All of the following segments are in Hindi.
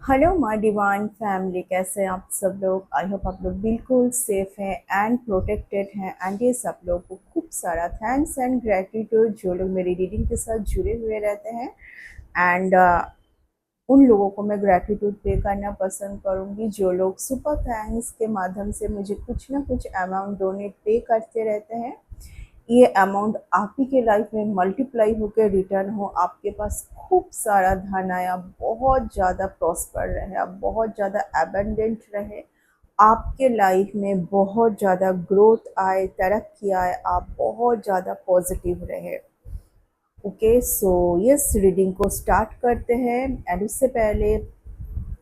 हेलो माय डिवाइन फैमिली, कैसे हैं आप सब लोग। आई होप आप लोग बिल्कुल सेफ हैं एंड प्रोटेक्टेड हैं। एंड ये सब लोग को खूब सारा थैंक्स एंड ग्रेटिट्यूड जो लोग मेरी रीडिंग के साथ जुड़े हुए रहते हैं। एंड उन लोगों को मैं ग्रेटिट्यूड पे करना पसंद करूंगी जो लोग सुपर थैंक्स के माध्यम से मुझे कुछ ना कुछ अमाउंट डोनेट पे करते रहते हैं। ये अमाउंट आप ही के लाइफ में मल्टीप्लाई होकर रिटर्न हो, आपके पास खूब सारा धन आया, बहुत ज़्यादा प्रॉस्पर रहे, आप बहुत ज़्यादा एबंडेंट रहे, आपके लाइफ में बहुत ज़्यादा ग्रोथ आए, तरक्की आए, आप बहुत ज़्यादा पॉजिटिव रहे। ओके, सो यस, रीडिंग को स्टार्ट करते हैं। एंड उससे पहले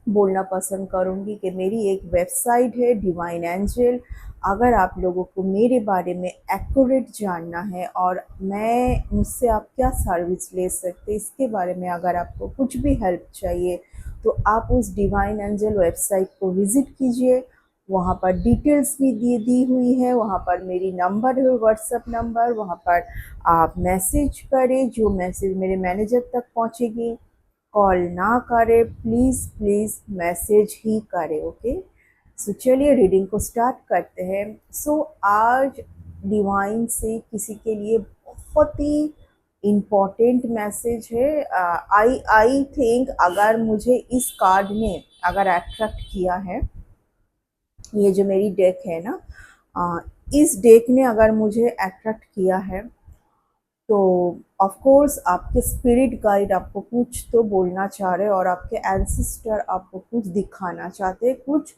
बोलना पसंद करूँगी कि मेरी एक वेबसाइट है डिवाइन एंजल। अगर आप लोगों को मेरे बारे में एक्यूरेट जानना है और मैं मुझसे आप क्या सर्विस ले सकते इसके बारे में अगर आपको कुछ भी हेल्प चाहिए तो आप उस डिवाइन एंजल वेबसाइट को विज़िट कीजिए। वहाँ पर डिटेल्स भी दी हुई है, वहाँ पर मेरी नंबर है, व्हाट्सएप नंबर, वहाँ पर आप मैसेज करें, जो मैसेज मेरे मैनेजर तक पहुँचेगी। कॉल ना करे, प्लीज़ प्लीज़ मैसेज ही करे। ओके, सो चलिए रीडिंग को स्टार्ट करते हैं। सो आज डिवाइन से किसी के लिए बहुत ही इम्पोर्टेंट मैसेज है। आई आई थिंक अगर मुझे इस कार्ड ने अगर अट्रैक्ट किया है, ये जो मेरी डेक है ना, इस डेक ने अगर मुझे अट्रैक्ट किया है तो ऑफ कोर्स आपके स्पिरिट गाइड आपको कुछ तो बोलना चाह रहे हैं और आपके एंसेस्टर आपको कुछ दिखाना चाहते हैं, कुछ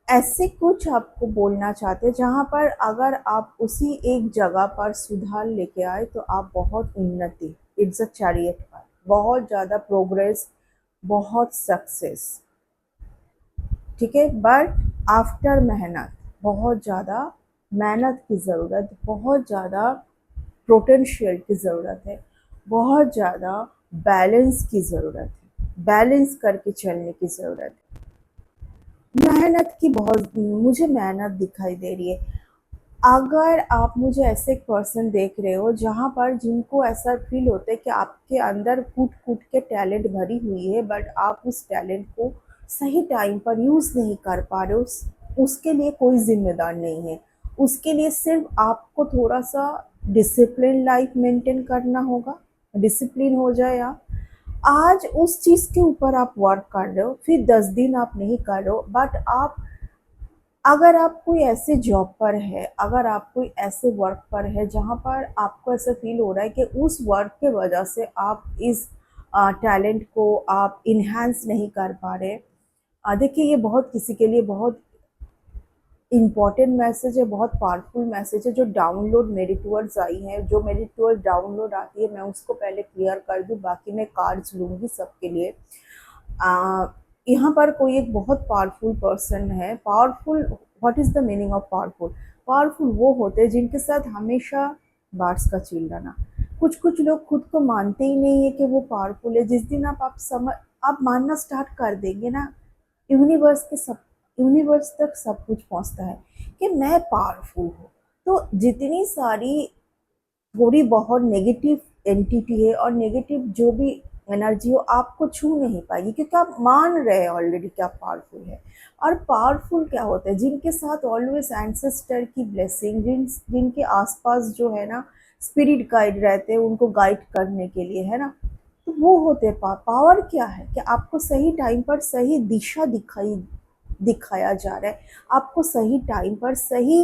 ऐसे कुछ आपको बोलना चाहते हैं जहाँ पर अगर आप उसी एक जगह पर सुधार लेके आए तो आप बहुत उन्नति, इट्स अ चैरियट पर, बहुत ज़्यादा प्रोग्रेस, बहुत सक्सेस, ठीक है। बट आफ्टर मेहनत, बहुत ज़्यादा मेहनत की ज़रूरत, बहुत ज़्यादा पोटेंशियल की ज़रूरत है, बहुत ज़्यादा बैलेंस की ज़रूरत है, बैलेंस करके चलने की ज़रूरत है। मेहनत की बहुत मुझे मेहनत दिखाई दे रही है। अगर आप मुझे ऐसे एक पर्सन देख रहे हो जहाँ पर जिनको ऐसा फील होता है कि आपके अंदर कूट कूट के टैलेंट भरी हुई है बट आप उस टैलेंट को सही टाइम पर यूज़ नहीं कर पा रहे हो, उसके लिए कोई जिम्मेदार नहीं है। उसके लिए सिर्फ आपको थोड़ा सा डिसिप्लिन लाइफ मेंटेन करना होगा। डिसिप्लिन हो जाए आप, आज उस चीज़ के ऊपर आप वर्क कर रहे हो, फिर 10 दिन आप नहीं कर रहे हो, बट आप अगर आप कोई ऐसे जॉब पर है, अगर आप कोई ऐसे वर्क पर है जहाँ पर आपको ऐसा फील हो रहा है कि उस वर्क के वजह से आप इस टैलेंट को आप इन्हांस नहीं कर पा रहे। देखिए, ये बहुत किसी के लिए बहुत इम्पॉर्टेंट मैसेज है, बहुत पावरफुल मैसेज है जो डाउनलोड मेरे टूवर्ड्स आई है। जो मेरे टूवर्ड्स डाउनलोड आती है मैं उसको पहले क्लियर कर दूँ, बाकी मैं कार्ड्स लूँगी सबके लिए। आ, यहाँ पर कोई एक बहुत पावरफुल पर्सन है। Powerful, what is the meaning of powerful? Powerful वो होते हैं जिनके साथ हमेशा बार्स का चिल्लाना। कुछ कुछ लोग खुद को मानते ही नहीं है कि वो पावरफुल है। जिस दिन आप मानना स्टार्ट कर देंगे ना, यूनिवर्स के सब यूनिवर्स तक सब कुछ पहुंचता है कि मैं पावरफुल हूँ। तो जितनी सारी थोड़ी बहुत नेगेटिव एंटिटी है और नेगेटिव जो भी एनर्जी हो आपको छू नहीं पाएगी, क्योंकि आप मान रहे हैं ऑलरेडी कि आप पावरफुल है। और पावरफुल क्या होता है? जिनके साथ ऑलवेज एंसेस्टर की ब्लेसिंग, जिनके आसपास जो है ना स्पिरिट गाइड रहते हैं उनको गाइड करने के लिए, है ना, तो वो होते पावर। क्या है कि आपको सही टाइम पर सही दिशा दिखाया जा रहा है, आपको सही टाइम पर सही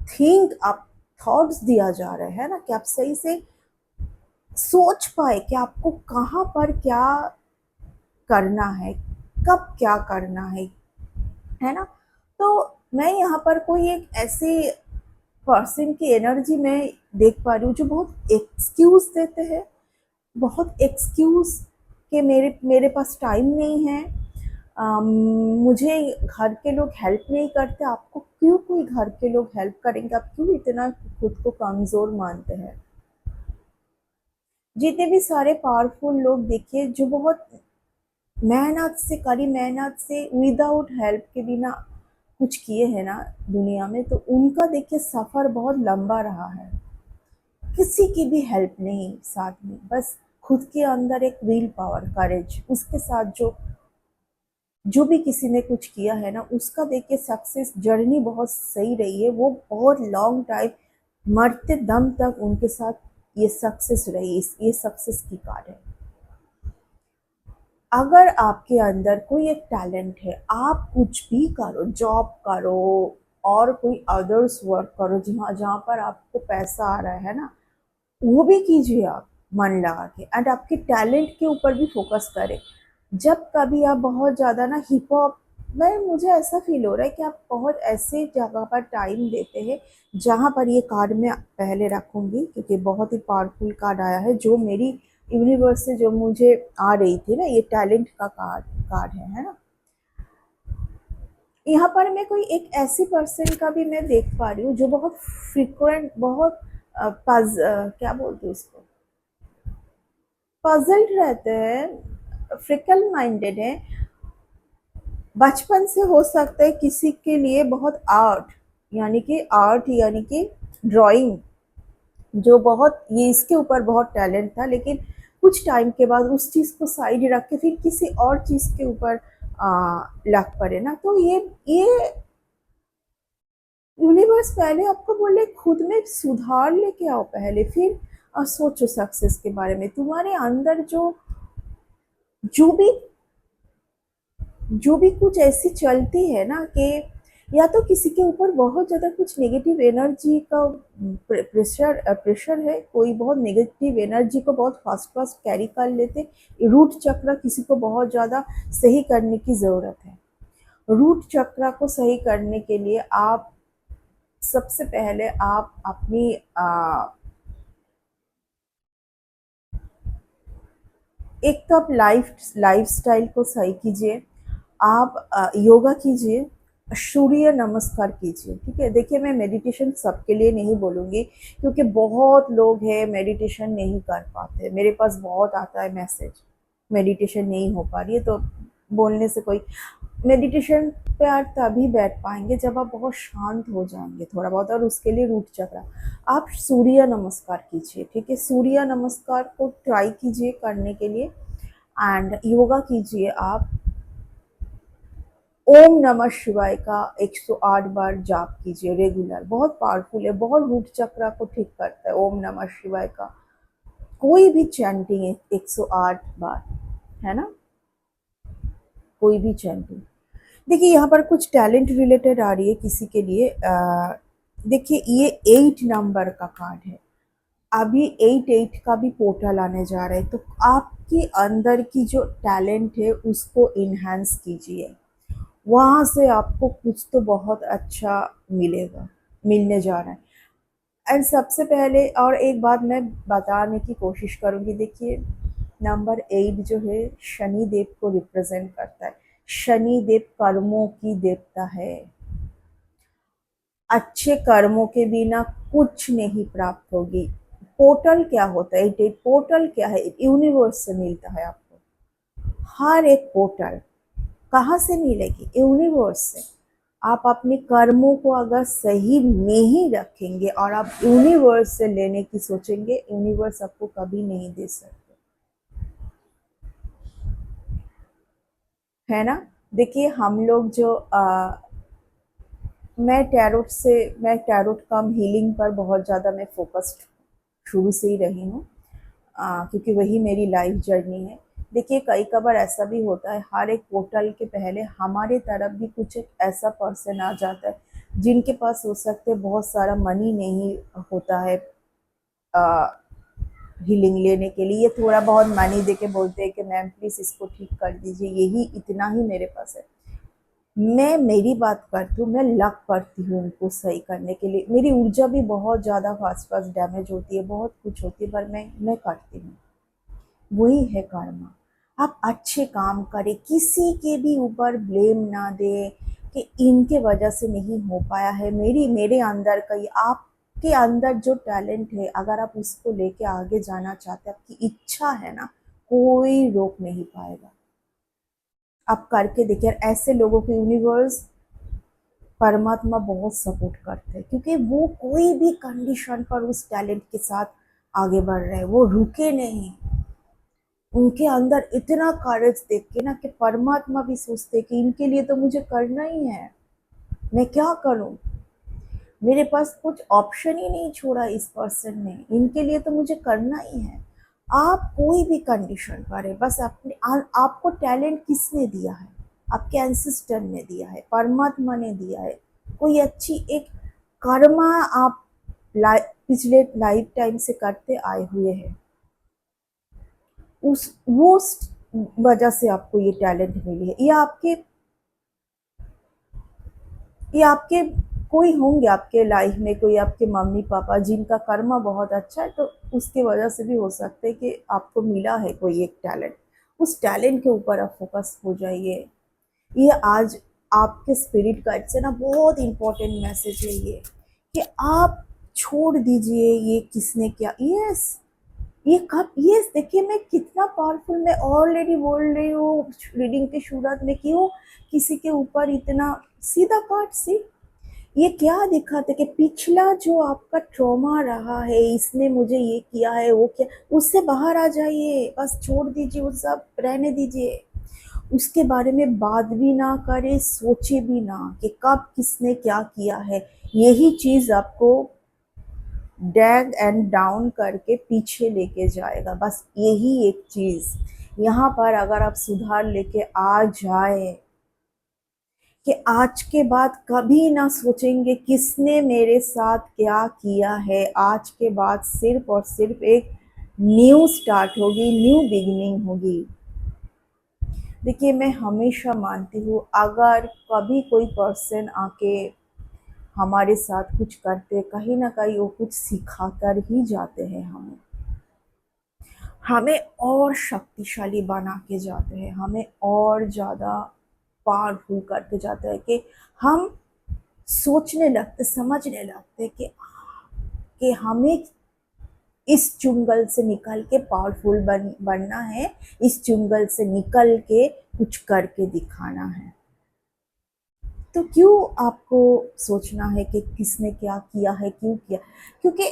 थिंक आप थॉट्स दिया जा रहा है ना, कि आप सही से सोच पाए कि आपको कहाँ पर क्या करना है, कब क्या करना है ना। तो मैं यहाँ पर कोई एक ऐसे पर्सन की एनर्जी में देख पा रही हूँ जो बहुत एक्सक्यूज देते हैं, बहुत एक्सक्यूज कि मेरे मेरे पास टाइम नहीं है, अम, मुझे घर के लोग हेल्प नहीं करते। आपको क्यों कोई घर के लोग हेल्प करेंगे? आप क्यों इतना खुद को कमज़ोर मानते हैं? जितने भी सारे पावरफुल लोग देखिए जो बहुत मेहनत से, कड़ी मेहनत से, विदाउट हेल्प के बिना कुछ किए हैं ना दुनिया में, तो उनका देखिए सफ़र बहुत लंबा रहा है। किसी की भी हेल्प नहीं साथ में, बस खुद के अंदर एक विल पावर, करेज, उसके साथ जो जो भी किसी ने कुछ किया है ना, उसका देखिए सक्सेस जर्नी बहुत सही रही है, वो बहुत लॉन्ग टाइम, मरते दम तक उनके साथ ये सक्सेस रही, ये सक्सेस की कार्ड है। अगर आपके अंदर कोई एक टैलेंट है, आप कुछ भी करो, जॉब करो और कोई अदर्स वर्क करो, जहाँ जहाँ पर आपको पैसा आ रहा है ना, वो भी कीजिए आप मन लगा के, एंड आपके टैलेंट के ऊपर भी फोकस करें। जब कभी आप बहुत ज़्यादा ना हिप हॉप में, मुझे ऐसा फील हो रहा है कि आप बहुत ऐसे जगह पर टाइम देते हैं जहाँ पर ये कार्ड मैं पहले रखूँगी, क्योंकि बहुत ही पावरफुल कार्ड आया है जो मेरी यूनिवर्स से जो मुझे आ रही थी ना, ये टैलेंट का कार्ड कार्ड है ना। यहाँ पर मैं कोई एक ऐसी पर्सन का भी मैं देख पा रही हूँ जो बहुत फ्रिक्वेंट, बहुत क्या बोलते हैं उसको, पजल्ड रहते हैं, फ्रिकल माइंडेड है। बचपन से हो सकता है किसी के लिए बहुत आर्ट यानी कि ड्राइंग, जो बहुत ये इसके ऊपर बहुत टैलेंट था, लेकिन कुछ टाइम के बाद उस चीज़ को साइड रख के फिर किसी और चीज़ के ऊपर लग पड़े ना, तो ये यूनिवर्स पहले आपको बोले खुद में सुधार लेके आओ पहले, फिर सोचो सक्सेस के बारे में। तुम्हारे अंदर जो भी जो भी कुछ ऐसी चलती है ना कि या तो किसी के ऊपर बहुत ज़्यादा कुछ नेगेटिव एनर्जी का प्रेशर है, कोई बहुत नेगेटिव एनर्जी को बहुत फास्ट फास्ट कैरी कर लेते, रूट चक्र किसी को बहुत ज़्यादा सही करने की ज़रूरत है। रूट चक्र को सही करने के लिए आप सबसे पहले आप अपनी एक तो आप लाइफस्टाइल को सही कीजिए, आप योगा कीजिए, सूर्य नमस्कार कीजिए, ठीक है। देखिए मैं मेडिटेशन सबके लिए नहीं बोलूँगी, क्योंकि बहुत लोग हैं मेडिटेशन नहीं कर पाते, मेरे पास बहुत आता है मैसेज, मेडिटेशन नहीं हो पा रही है, तो बोलने से कोई, मेडिटेशन पे आप तभी बैठ पाएंगे जब आप बहुत शांत हो जाएंगे थोड़ा बहुत, और उसके लिए रूट चक्र आप सूर्य नमस्कार कीजिए, ठीक है। सूर्य नमस्कार को ट्राई कीजिए करने के लिए, एंड योगा कीजिए आप। ओम नमः शिवाय का 108 बार जाप कीजिए रेगुलर, बहुत पावरफुल है, बहुत रूट चक्र को ठीक करता है ओम नमः शिवाय का कोई भी चैंटिंग 108 बार, है ना, कोई भी चैंटिंग। देखिए यहाँ पर कुछ टैलेंट रिलेटेड आ रही है किसी के लिए, देखिए ये 8 नंबर का कार्ड है, अभी 8 का भी पोर्टल आने जा रहा है, तो आपके अंदर की जो टैलेंट है उसको इन्हांस कीजिए, वहाँ से आपको कुछ तो बहुत अच्छा मिलेगा, मिलने जा रहा है। एंड सबसे पहले और एक बात मैं बताने की कोशिश करूँगी, देखिए नंबर 8 जो है शनि देव को रिप्रेजेंट करता है। शनि देव कर्मों की देवता है, अच्छे कर्मों के बिना कुछ नहीं प्राप्त होगी। पोर्टल क्या होता है, एट पोर्टल क्या है, यूनिवर्स से मिलता है आपको, हर एक पोर्टल कहाँ से मिलेगी, यूनिवर्स से। आप अपने कर्मों को अगर सही नहीं रखेंगे और आप यूनिवर्स से लेने की सोचेंगे, यूनिवर्स आपको कभी नहीं दे सकते, है ना। देखिए हम लोग जो मैं टैरोट कम हीलिंग पर बहुत ज़्यादा मैं फोकस्ड शुरू से ही रही हूँ, क्योंकि वही मेरी लाइफ जर्नी है। देखिए कई कबार ऐसा भी होता है, हर एक पोर्टल के पहले हमारे तरफ भी कुछ एक ऐसा पर्सन आ जाता है जिनके पास हो सकते बहुत सारा मनी नहीं होता है हीलिंग लेने के लिए, ये थोड़ा बहुत मनी दे के बोलते हैं कि मैम प्लीज़ इसको ठीक कर दीजिए, यही इतना ही मेरे पास है। मैं मेरी बात करती हूँ, मैं लग पड़ती हूँ उनको सही करने के लिए, मेरी ऊर्जा भी बहुत ज़्यादा फास्ट फास्ट डैमेज होती है, बहुत कुछ होती है, पर मैं करती हूँ, वही है कर्मा। आप अच्छे काम करें, किसी के भी ऊपर ब्लेम ना दें कि इनके वजह से नहीं हो पाया है, मेरे अंदर का ये, आपके अंदर जो टैलेंट है अगर आप उसको लेके आगे जाना चाहते हैं, आपकी इच्छा है ना, कोई रोक नहीं पाएगा। आप करके देखिए, ऐसे लोगों को यूनिवर्स, परमात्मा बहुत सपोर्ट करते हैं, क्योंकि वो कोई भी कंडीशन पर उस टैलेंट के साथ आगे बढ़ रहे हैं, वो रुके नहीं, उनके अंदर इतना करेज देख के ना कि परमात्मा भी सोचते कि इनके लिए तो मुझे करना ही है, मैं क्या करूं, मेरे पास कुछ ऑप्शन ही नहीं छोड़ा इस पर्सन ने, इनके लिए तो मुझे करना ही है। आप कोई भी कंडीशन करें, बस अपने आपको टैलेंट किसने दिया है? आपके एंसेस्टर ने दिया है, परमात्मा ने दिया है। कोई अच्छी एक कर्मा आप पिछले लाइफ टाइम से करते आए हुए हैं, उस वो वजह से आपको ये टैलेंट मिली है। ये आपके कोई होंगे आपके लाइफ में, कोई आपके मम्मी पापा जिनका कर्मा बहुत अच्छा है, तो उसकी वजह से भी हो सकता है कि आपको मिला है कोई एक टैलेंट। उस टैलेंट के ऊपर आप फोकस हो जाइए। ये आज आपके स्पिरिट गाइड से ना बहुत इंपॉर्टेंट मैसेज है ये, कि आप छोड़ दीजिए ये किसने क्या। यस, ये कब, ये देखिए मैं कितना पावरफुल, मैं ऑलरेडी बोल रही हूँ रीडिंग की शुरुआत में, क्यों किसी के ऊपर इतना सीधा काट सी। ये क्या दिखाते कि पिछला जो आपका ट्रॉमा रहा है, इसने मुझे ये किया है वो किया, उससे बाहर आ जाइए, बस छोड़ दीजिए, वो सब रहने दीजिए। उसके बारे में बात भी ना करे, सोचे भी ना कि कब किसने क्या किया है। यही चीज आपको डैग एंड डाउन करके पीछे लेके जाएगा, बस यही एक चीज। यहाँ पर अगर आप सुधार लेके आ जाए कि आज के बाद कभी ना सोचेंगे किसने मेरे साथ क्या किया है, आज के बाद सिर्फ और सिर्फ एक न्यू स्टार्ट होगी, न्यू बिगिनिंग होगी। देखिए मैं हमेशा मानती हूँ, अगर कभी कोई पर्सन आके हमारे साथ कुछ करते, कहीं ना कहीं वो कुछ सिखा कर ही जाते हैं, हमें हमें और शक्तिशाली बना के जाते हैं, हमें और ज़्यादा पावरफुल करके जाते हैं, कि हम सोचने लगते, समझने लगते कि हमें इस चुंगल से निकल के पावरफुल बनना है, इस चुंगल से निकल के कुछ करके दिखाना है। तो क्यों आपको सोचना है कि किसने क्या किया है, क्यों किया? क्योंकि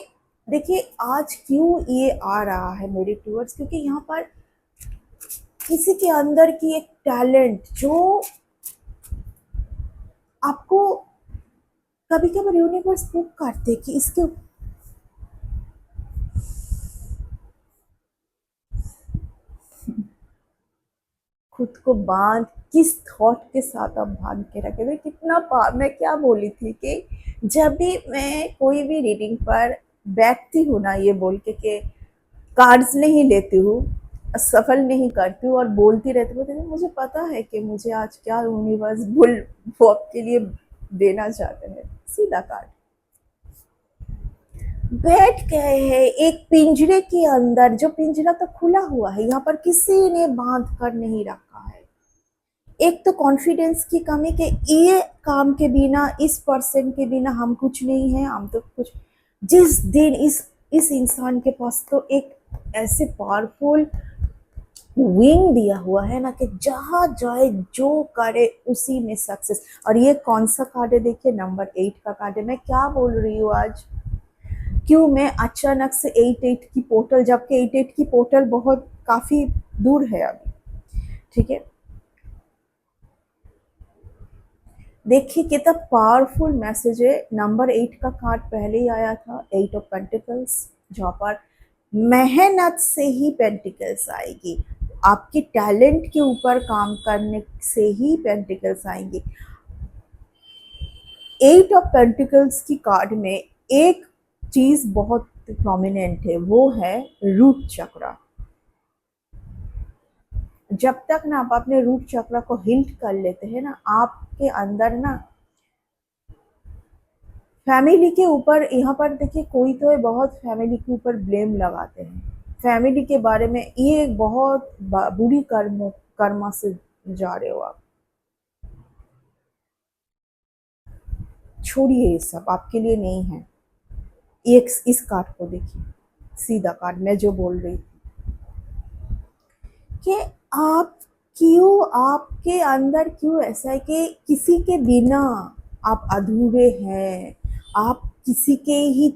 देखिए आज क्यों ये आ रहा है मेरे टूवर्ड्स, क्योंकि यहाँ पर किसी के अंदर की एक टैलेंट जो आपको कभी कभी यूनिवर्स बुक करते कि इसके खुद को बांध, किस थॉट के साथ आप बांध के रखे थे, कितना मैं क्या बोली थी कि जब भी मैं कोई भी रीडिंग पर बैठती हूँ ना, ये बोल के कार्ड्स नहीं लेती हूँ, सफल नहीं करती हूँ और बोलती रहती हूँ, तो मुझे पता है कि मुझे आज क्या यूनिवर्स बुल वो आपके लिए देना चाहते हैं। सीधा कार्ड, बैठ गए हैं एक पिंजरे के अंदर, जो पिंजरा तो खुला हुआ है, यहाँ पर किसी ने बांध कर नहीं रखा है। एक तो कॉन्फिडेंस की कमी कि ये काम के बिना, इस पर्सन के बिना हम कुछ नहीं है, हम तो कुछ। जिस दिन इस इंसान के पास तो एक ऐसे पावरफुल विंग दिया हुआ है ना, कि जहां जाए जो करे उसी में सक्सेस। और ये कौन सा कार्ड है? देखिए नंबर 8 का कार्ड है। मैं क्या बोल रही हूँ आज, क्यों मैं अचानक से 8-8 की पोर्टल, जबकि 8-8 की पोर्टल बहुत काफी दूर है अभी, ठीक है। देखिए कितना पावरफुल मैसेज है। नंबर 8 का कार्ड पहले ही आया था, 8 ऑफ पेंटिकल्स, जहाँ पर मेहनत से ही पेंटिकल्स आएगी, आपके टैलेंट के ऊपर काम करने से ही पेंटिकल्स आएंगे। 8 ऑफ पेंटिकल्स की कार्ड में एक चीज बहुत प्रोमिनेंट है, वो है रूट चक्रा। जब तक ना आप अपने रूट चक्र को हिल्ट कर लेते हैं ना, आपके अंदर ना फैमिली के ऊपर, यहाँ पर देखिए कोई तो है बहुत फैमिली के ऊपर ब्लेम लगाते हैं, फैमिली के बारे में, ये एक बहुत बुरी कर्मा से जा रहे हो आप। छोड़िए, ये सब आपके लिए नहीं है। एक इस कार्ड को देखिए, सीधा कार्ड, मैं जो बोल रही थी कि आप क्यों, आपके अंदर क्यों ऐसा है कि किसी के बिना आप अधूरे हैं, आप किसी के ही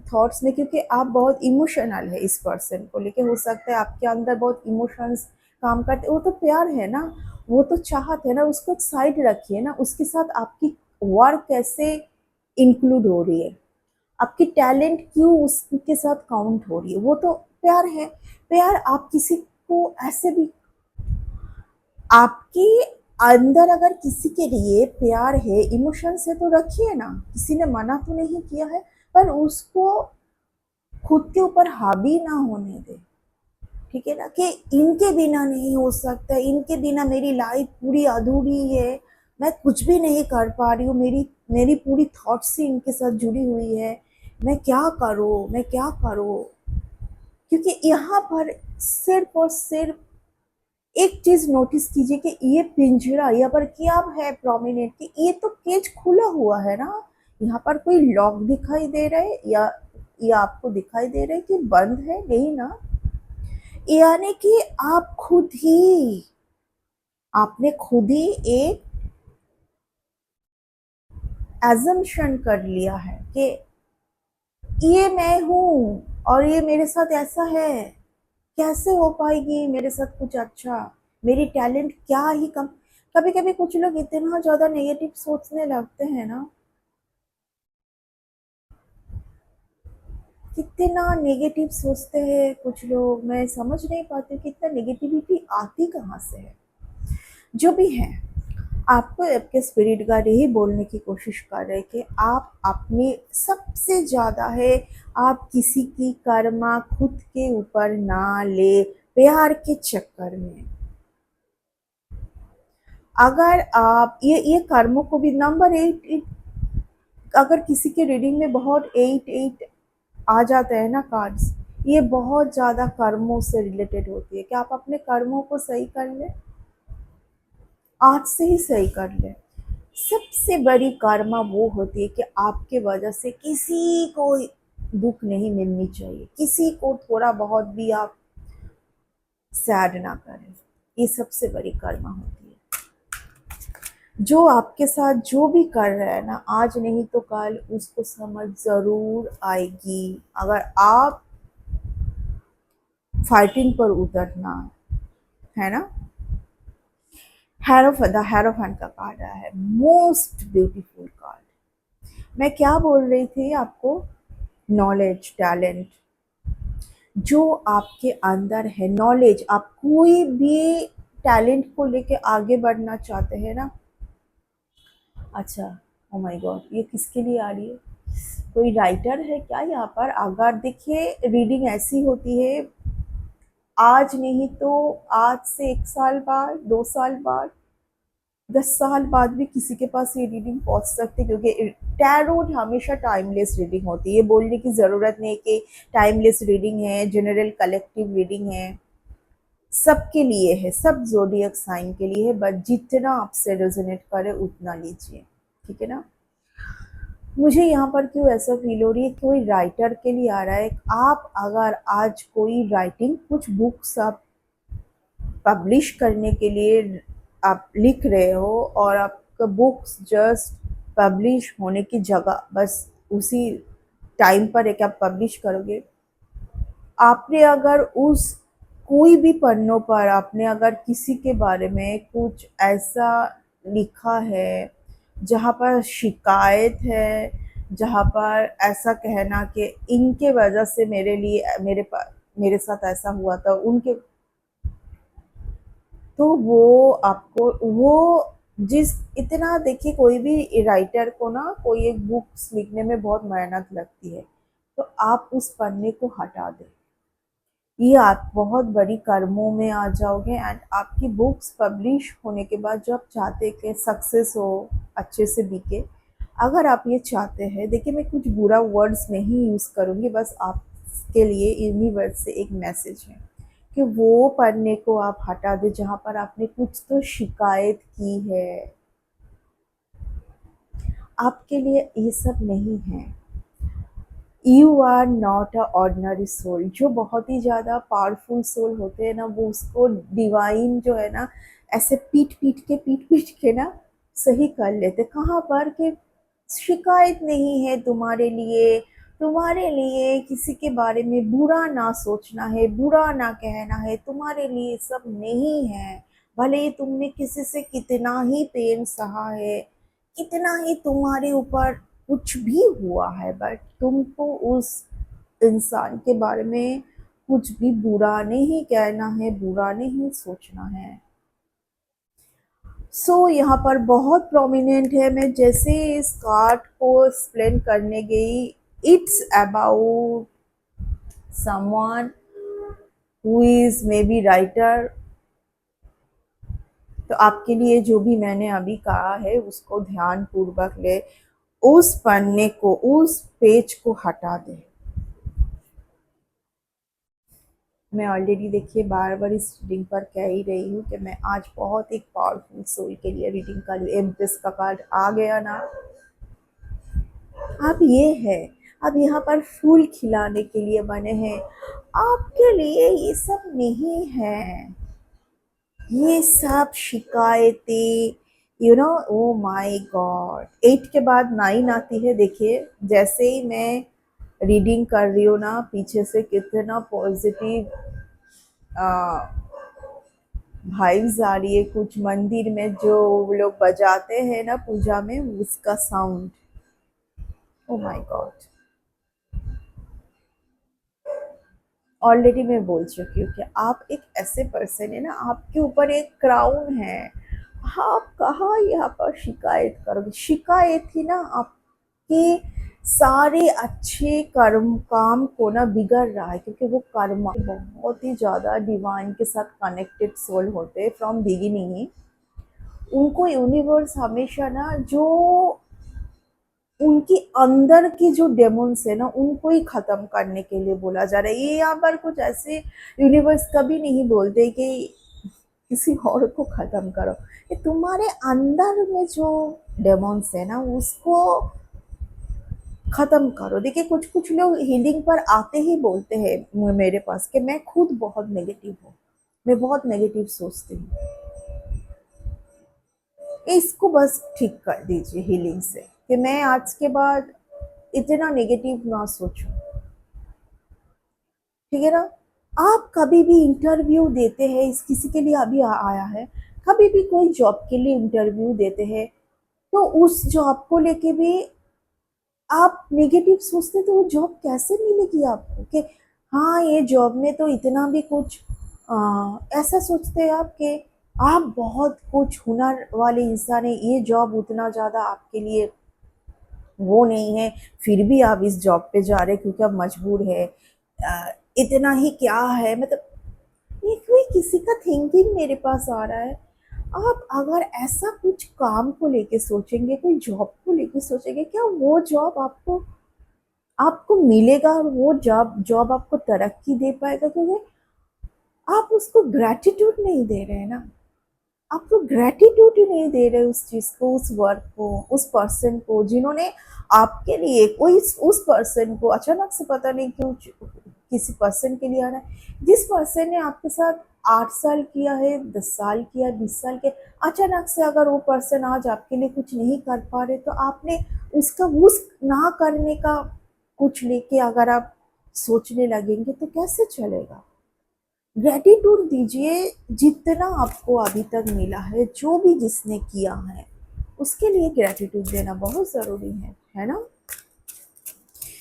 थॉट्स में, क्योंकि आप बहुत इमोशनल है इस पर्सन को लेके, हो सकता है आपके अंदर बहुत इमोशंस काम करते, वो तो प्यार है ना, वो तो चाहत है ना, उसको साइड रखिए ना, उसके साथ आपकी वर्क कैसे इंक्लूड हो रही है, आपकी टैलेंट क्यों उसके साथ काउंट हो रही है, वो तो प्यार है। प्यार आप किसी को ऐसे भी, आपके अंदर अगर किसी के लिए प्यार है, इमोशंस है, तो रखिए ना, किसी ने मना तो नहीं किया है, पर उसको खुद के ऊपर हावी ना होने दे। ठीक है ना, कि इनके बिना नहीं हो सकता, इनके बिना मेरी लाइफ पूरी अधूरी है, मैं कुछ भी नहीं कर पा रही हूँ, मेरी मेरी पूरी थॉट्स ही इनके साथ जुड़ी हुई है, मैं क्या करूँ, मैं क्या करूँ। क्योंकि यहाँ पर सिर्फ और सिर्फ एक चीज नोटिस कीजिए कि ये पिंजरा यहाँ पर क्या है प्रोमिनेंट, कि ये तो केज खुला हुआ है ना, यहाँ पर कोई लॉक दिखाई दे रहा है या आपको दिखाई दे रहा है कि बंद है, नहीं ना। यानी कि आप खुद ही, आपने खुद ही एक एजम्पशन कर लिया है कि ये मैं हूँ और ये मेरे साथ ऐसा है, कैसे हो पाएगी मेरे साथ कुछ अच्छा, मेरी टैलेंट क्या ही कम। कभी कभी कुछ लोग इतना ज्यादा नेगेटिव सोचने लगते हैं ना, कितना नेगेटिव सोचते हैं कुछ लोग, मैं समझ नहीं पाती हूँ कि इतना नेगेटिविटी आती कहाँ से है। जो भी है, आपको आपके स्पिरिट गाइड यही बोलने की कोशिश कर रहे हैं कि आप अपने सबसे ज़्यादा है, आप किसी की कर्मा खुद के ऊपर ना ले प्यार के चक्कर में। अगर आप ये कर्मों को भी नंबर 8, अगर किसी के रीडिंग में बहुत 8 8 आ जाते हैं ना कार्ड्स, ये बहुत ज़्यादा कर्मों से रिलेटेड होती है कि आप अपने कर्मों को सही कर लें, आज से ही सही कर लें। सबसे बड़ी कर्मा वो होती है कि आपके वजह से किसी को दुख नहीं मिलनी चाहिए, किसी को थोड़ा बहुत भी आप सैड ना करें, ये सबसे बड़ी कर्मा होती है। जो आपके साथ जो भी कर रहा है ना, आज नहीं तो कल उसको समझ ज़रूर आएगी, अगर आप फाइटिंग पर उतरना है ना। हेरोफन का कार्ड आया है, मोस्ट ब्यूटीफुल कार्ड। मैं क्या बोल रही थी आपको, नॉलेज, टैलेंट जो आपके अंदर है, नॉलेज, आप कोई भी टैलेंट को लेके आगे बढ़ना चाहते हैं ना। अच्छा, ओ माय गॉड, ये किसके लिए आ रही है, कोई राइटर है क्या यहाँ पर। अगर देखिए रीडिंग ऐसी होती है, आज नहीं तो आज से 1 साल बाद, 2 साल बाद, 10 साल बाद भी किसी के पास ये रीडिंग पहुंच सकती है, क्योंकि टैरोट हमेशा टाइमलेस रीडिंग होती है। ये बोलने की ज़रूरत नहीं कि टाइमलेस रीडिंग है, जनरल कलेक्टिव रीडिंग है, सबके लिए है, सब ज़ोडिएक साइन के लिए है, बट जितना आपसे रेजोनेट करे उतना लीजिए, ठीक है ना। मुझे यहाँ पर क्यों ऐसा फील हो रही है, कोई राइटर के लिए आ रहा है। आप अगर आज कोई राइटिंग, कुछ बुक्स आप पब्लिश करने के लिए आप लिख रहे हो, और आपका बुक्स जस्ट पब्लिश होने की जगह बस उसी टाइम पर एक आप पब्लिश करोगे, आपने अगर उस कोई भी पन्नों पर आपने अगर किसी के बारे में कुछ ऐसा लिखा है जहाँ पर शिकायत है, जहाँ पर ऐसा कहना कि इनके वजह से मेरे लिए मेरे साथ ऐसा हुआ था उनके, तो वो आपको वो जिस इतना, देखिए कोई भी राइटर को ना कोई एक बुक्स लिखने में बहुत मेहनत लगती है, तो आप उस पन्ने को हटा दें, ये आप बहुत बड़ी कर्मों में आ जाओगे। एंड आपकी बुक्स पब्लिश होने के बाद जो आप चाहते हैं कि सक्सेस हो, अच्छे से बिके, अगर आप ये चाहते हैं, देखिए मैं कुछ बुरा वर्ड्स नहीं यूज़ करूँगी, बस आपके लिए यूनिवर्स से एक मैसेज है कि वो पन्ने को आप हटा दें जहाँ पर आपने कुछ तो शिकायत की है। आपके लिए ये सब नहीं है। You are not a ordinary soul. जो बहुत ही ज़्यादा पावरफुल सोल होते हैं ना, वो उसको डिवाइन जो है ना, ऐसे पीट पीट के ना सही कर लेते, कहाँ पर कि शिकायत नहीं है तुम्हारे लिए किसी के बारे में बुरा ना सोचना है, बुरा ना कहना है, तुम्हारे लिए सब नहीं है। भले ही तुमने किसी से कितना ही पेन सहा है, कितना ही तुम्हारे ऊपर कुछ भी हुआ है, बट तुमको उस इंसान के बारे में कुछ भी बुरा नहीं कहना है, बुरा नहीं सोचना है। यहाँ पर बहुत प्रोमिनेंट है। मैं जैसे इस कार्ड को एक्सप्लेन करने गई, it's about someone who is may be writer. तो आपके लिए जो भी मैंने अभी कहा है उसको ध्यान पूर्वक ले, उस पन्ने को, उस पेज को हटा दे। मैं ऑलरेडी देखिए बार बार इस रीडिंग पर कह ही रही हूँ कि मैं आज बहुत एक पावरफुल सोल के लिए रीडिंग कर रही हूँ। एम्प्रेस का कार्ड आ गया ना, अब ये है, अब यहाँ पर फूल खिलाने के लिए बने हैं। आपके लिए ये सब नहीं है, ये सब शिकायतें, ओ माय गॉड। 8 के बाद 9 आती है। देखिए जैसे ही मैं रीडिंग कर रही हूँ ना, पीछे से कितना पॉजिटिव वाइब्स आ रही है। कुछ मंदिर में जो लोग बजाते हैं ना पूजा में, उसका sound, oh my God. Already मैं बोल चुकी हूँ कि आप एक ऐसे पर्सन है ना, आपके ऊपर एक क्राउन है। आप कहाँ यहाँ पर शिकायत करोगे? शिकायत ही ना आपके सारे अच्छे कर्म काम को ना बिगड़ रहा है, क्योंकि वो कर्म बहुत ही ज़्यादा डिवाइन के साथ कनेक्टेड सोल होते हैं फ्रॉम बिगिनिंग ही। उनको यूनिवर्स हमेशा ना जो उनके अंदर की जो डेमोन्स है ना, उनको ही खत्म करने के लिए बोला जा रहा है। ये यहाँ पर कुछ ऐसे यूनिवर्स कभी नहीं बोलते कि किसी और को खत्म करो। ये तुम्हारे अंदर में जो डेमोन्स है ना, उसको खत्म करो। देखिए कुछ कुछ लोग हीलिंग पर आते ही बोलते हैं मेरे पास कि मैं खुद बहुत नेगेटिव हूँ, मैं बहुत नेगेटिव सोचती हूँ। इसको बस ठीक कर दीजिए हीलिंग से, कि मैं आज के बाद इतना नेगेटिव ना सोचूं। ठीक है ना? आप कभी भी इंटरव्यू देते हैं, इस किसी के लिए अभी आया है, कभी भी कोई जॉब के लिए इंटरव्यू देते हैं, तो उस जॉब को लेके भी आप नेगेटिव सोचते, तो वो जॉब कैसे मिलेगी आपको? कि हाँ ये जॉब में तो इतना भी कुछ ऐसा सोचते हैं आप कि आप बहुत कुछ हुनर वाले इंसान है, ये जॉब उतना ज़्यादा आपके लिए वो नहीं है, फिर भी आप इस जॉब पे जा रहे हैं क्योंकि आप मजबूर है। इतना ही क्या है, मतलब ये कोई किसी का थिंकिंग मेरे पास आ रहा है। आप अगर ऐसा कुछ काम को लेके सोचेंगे, कोई जॉब को लेके सोचेंगे, क्या वो जॉब आपको आपको मिलेगा? और वो जॉब जॉब आपको तरक्की दे पाएगा? क्योंकि आप उसको ग्रेटिट्यूड नहीं दे रहे हैं ना, आप तो ग्रेटिट्यूड ही नहीं दे रहे उस चीज को, उस वर्क को, उस पर्सन को जिन्होंने आपके लिए, कोई उस पर्सन को अचानक से पता नहीं क्यों किसी पर्सन के लिए आ रहा है, जिस पर्सन ने आपके साथ 8 साल किया है, 10 साल किया, 20 साल के, अचानक से अगर वो पर्सन आज आपके लिए कुछ नहीं कर पा रहे, तो आपने उसका उस ना करने का कुछ लेके अगर आप सोचने लगेंगे तो कैसे चलेगा? ग्रेटिट्यूड दीजिए, जितना आपको अभी तक मिला है, जो भी जिसने किया है उसके लिए ग्रेटिट्यूड देना बहुत ज़रूरी है ना?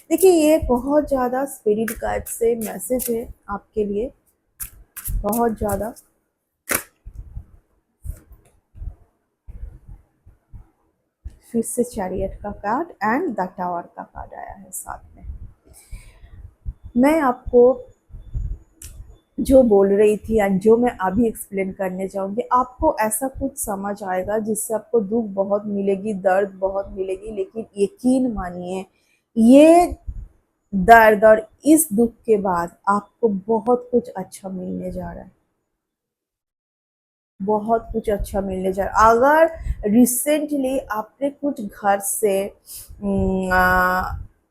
देखिए ये बहुत ज़्यादा स्पिरिट गाइड से मैसेज है आपके लिए, बहुत ज़्यादा। फिर से चैरियट का कार्ड एंड द टावर का कार्ड आया है साथ में। मैं आपको जो बोल रही थी एंड जो मैं अभी एक्सप्लेन करने जाऊंगी, आपको ऐसा कुछ समझ आएगा जिससे आपको दुख बहुत मिलेगी, दर्द बहुत मिलेगी, लेकिन यकीन मानिए ये दर्द और इस दुख के बाद आपको बहुत कुछ अच्छा मिलने जा रहा है, बहुत कुछ अच्छा मिलने जा रहा है। अगर रिसेंटली आपने कुछ घर से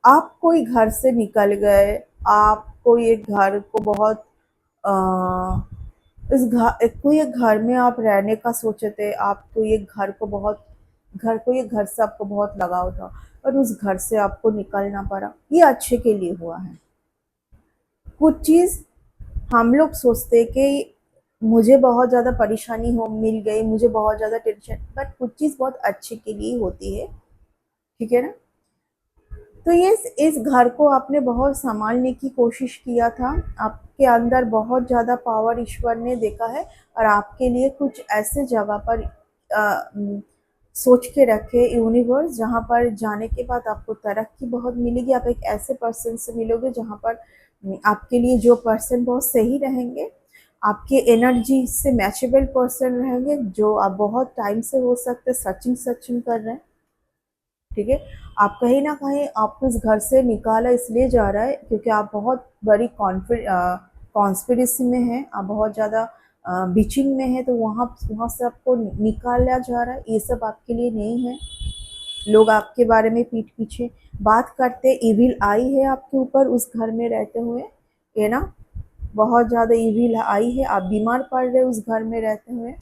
आप कोई घर से निकल गए, आप कोई एक घर को बहुत इस घर, कोई एक घर में आप रहने का सोचे थे, आप कोई एक घर को बहुत, घर को ये घर से आपको बहुत लगाव था, और उस घर से आपको निकलना पड़ा, ये अच्छे के लिए हुआ है। कुछ चीज़ हम लोग सोचते कि मुझे बहुत ज़्यादा परेशानी हो मिल गई, मुझे बहुत ज़्यादा टेंशन, बट कुछ चीज़ बहुत अच्छे के लिए होती है, ठीक है ना। तो ये इस घर को आपने बहुत संभालने की कोशिश किया था, आपके अंदर बहुत ज़्यादा पावर ईश्वर ने देखा है और आपके लिए कुछ ऐसे जगह पर सोच के रखे यूनिवर्स, जहाँ पर जाने के बाद आपको तरक्की बहुत मिलेगी। आप एक ऐसे पर्सन से मिलोगे जहाँ पर आपके लिए जो पर्सन बहुत सही रहेंगे, आपके एनर्जी से मैचेबल पर्सन रहेंगे, जो आप बहुत टाइम से हो सकते सर्चिंग सर्चिंग कर रहे हैं, ठीक है। आप कहीं ना कहीं आपको इस घर से निकाला इसलिए जा रहा है क्योंकि आप बहुत बड़ी कॉन्स्पिरेसी में हैं, आप बहुत ज़्यादा बीचिंग में है, तो वहाँ वहाँ से आपको निकाला जा रहा है। ये सब आपके लिए नहीं है। लोग आपके बारे में पीठ पीछे बात करते, इविल आई है आपके ऊपर उस घर में रहते हुए, है ना। बहुत ज़्यादा इविल आई है, आप बीमार पड़ रहे उस घर में रहते हुए।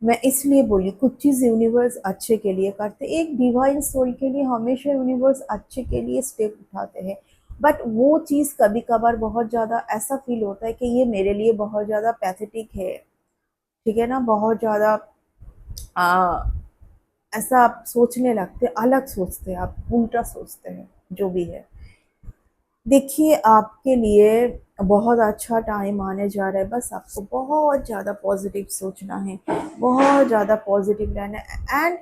मैं इसलिए बोली कुछ चीज़ यूनिवर्स अच्छे के लिए करते, एक डिवाइन सोल के लिए हमेशा यूनिवर्स अच्छे के लिए स्टेप उठाते हैं। बट वो चीज़ कभी कभार बहुत ज़्यादा ऐसा फील होता है कि ये मेरे लिए बहुत ज़्यादा पैथेटिक है, ठीक है ना। बहुत ज़्यादा आ, ऐसा आप सोचने लगते, अलग सोचते हैं, आप उल्टा सोचते हैं, जो भी है। देखिए आपके लिए बहुत अच्छा टाइम आने जा रहा है, बस आपको बहुत ज़्यादा पॉजिटिव सोचना है, बहुत ज़्यादा पॉजिटिव रहना है। एंड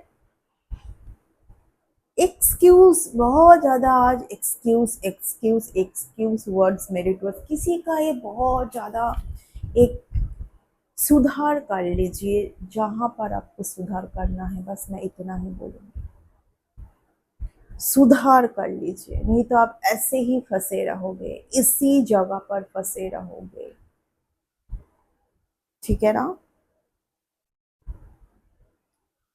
एक्सक्यूज बहुत ज़्यादा आज एक्सक्यूज एक्सक्यूज एक्सक्यूज वर्ड्स मेरे टूवर्ड्स किसी का ये बहुत ज़्यादा एक सुधार कर लीजिए, जहाँ पर आपको सुधार करना है, बस मैं इतना ही बोलूँगी, सुधार कर लीजिए, नहीं तो आप ऐसे ही फंसे रहोगे, इसी जगह पर फंसे रहोगे, ठीक है ना।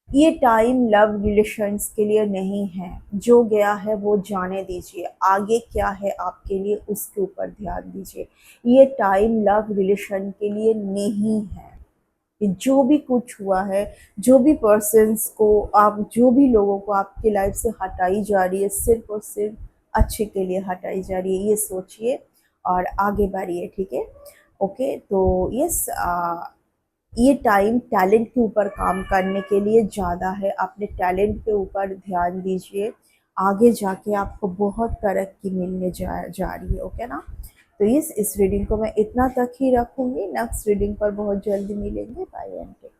ये टाइम लव रिलेशंस के लिए नहीं है, जो गया है वो जाने दीजिए, आगे क्या है आपके लिए उसके ऊपर ध्यान दीजिए। ये टाइम लव रिलेशन के लिए नहीं है। कि जो भी कुछ हुआ है, जो भी पर्सन्स को आप, जो भी लोगों को आपकी लाइफ से हटाई जा रही है, सिर्फ और सिर्फ अच्छे के लिए हटाई जा रही है, ये सोचिए और आगे बढ़िए, ठीक है। ओके, तो यस, ये टाइम टैलेंट के ऊपर काम करने के लिए ज़्यादा है, अपने टैलेंट के ऊपर ध्यान दीजिए, आगे जाके आपको बहुत तरक्की मिलने जा रही है, ओके ना। तो इस रीडिंग को मैं इतना तक ही रखूँगी, नेक्स्ट रीडिंग पर बहुत जल्दी मिलेंगे, बाय एंड टेक।